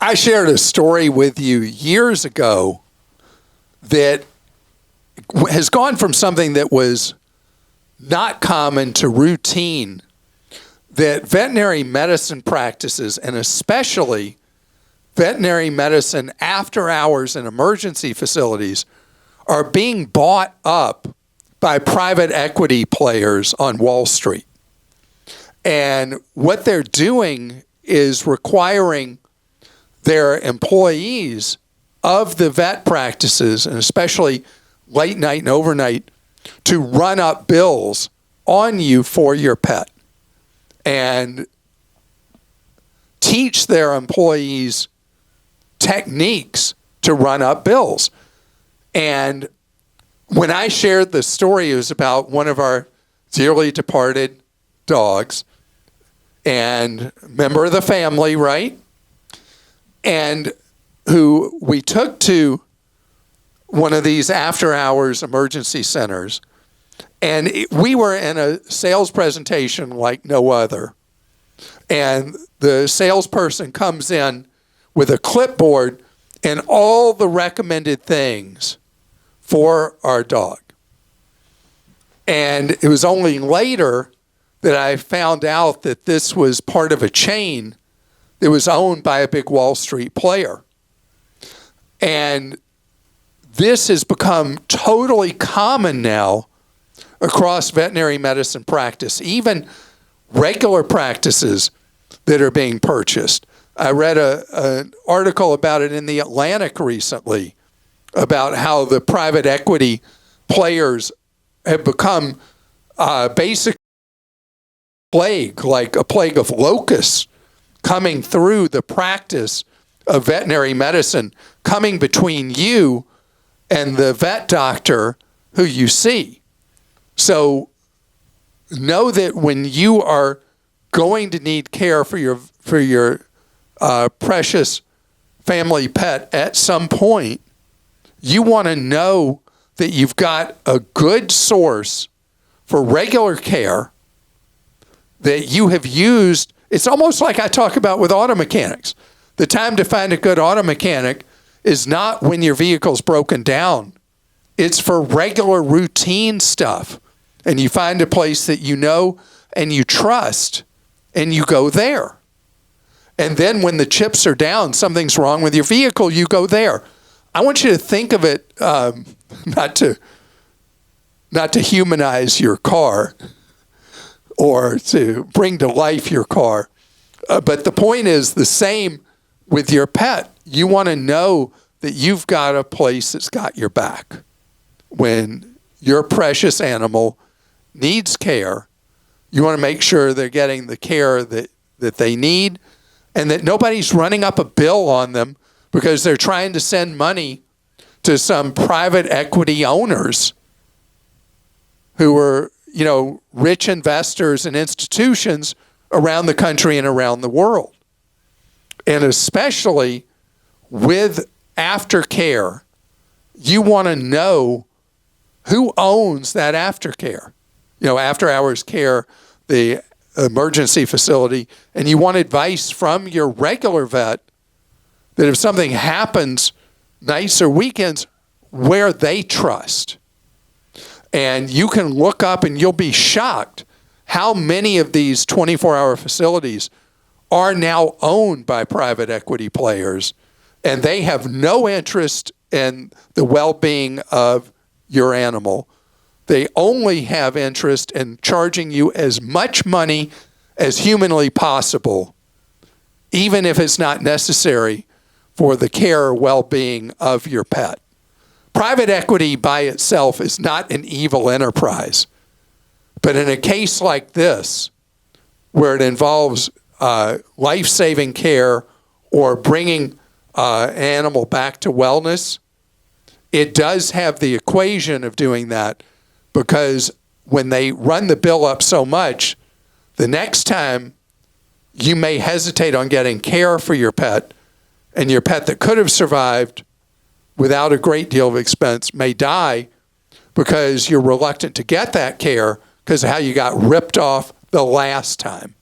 I shared a story with you years ago that has gone from something that was not common to routine, that veterinary medicine practices, and especially veterinary medicine after hours in emergency facilities, are being bought up by private equity players on Wall Street. And what they're doing is requiring their employees of the vet practices, and especially late night and overnight, to run up bills on you for your pet and teach their employees techniques to run up bills. And when I shared the story, it was about one of our dearly departed dogs and member of the family, right? And who we took to one of these after-hours emergency centers. And we were in a sales presentation like no other. And the salesperson comes in with a clipboard and all the recommended things for our dog. And it was only later that I found out that this was part of a chain that was owned by a big Wall Street player. And this has become totally common now across veterinary medicine practice, even regular practices that are being purchased. I read an article about it in The Atlantic recently about how the private equity players have become basically plague, like a plague of locusts coming through the practice of veterinary medicine, coming between you and the vet doctor who you see. So know that when you are going to need care for your precious family pet at some point, you want to know that you've got a good source for regular care that you have used. It's almost like I talk about with auto mechanics. The time to find a good auto mechanic is not when your vehicle's broken down. It's for regular routine stuff. And you find a place that you know and you trust, and you go there. And then when the chips are down, something's wrong with your vehicle, you go there. I want you to think of it, not to humanize your car or to bring to life your car. But the point is the same with your pet. You want to know that you've got a place that's got your back. When your precious animal needs care, you want to make sure they're getting the care that they need, and that nobody's running up a bill on them because they're trying to send money to some private equity owners who are, rich investors and institutions around the country and around the world. And especially with aftercare, you want to know who owns that aftercare. After hours care, the emergency facility, and you want advice from your regular vet that if something happens nights or weekends, where they trust. And you can look up and you'll be shocked how many of these 24-hour facilities are now owned by private equity players, and they have no interest in the well-being of your animal. They only have interest in charging you as much money as humanly possible, even if it's not necessary for the care or well-being of your pet. Private equity by itself is not an evil enterprise. But in a case like this, where it involves life-saving care or bringing an animal back to wellness, it does have the equation of doing that, because when they run the bill up so much, the next time you may hesitate on getting care for your pet, and your pet that could have survived without a great deal of expense may die because you're reluctant to get that care because of how you got ripped off the last time.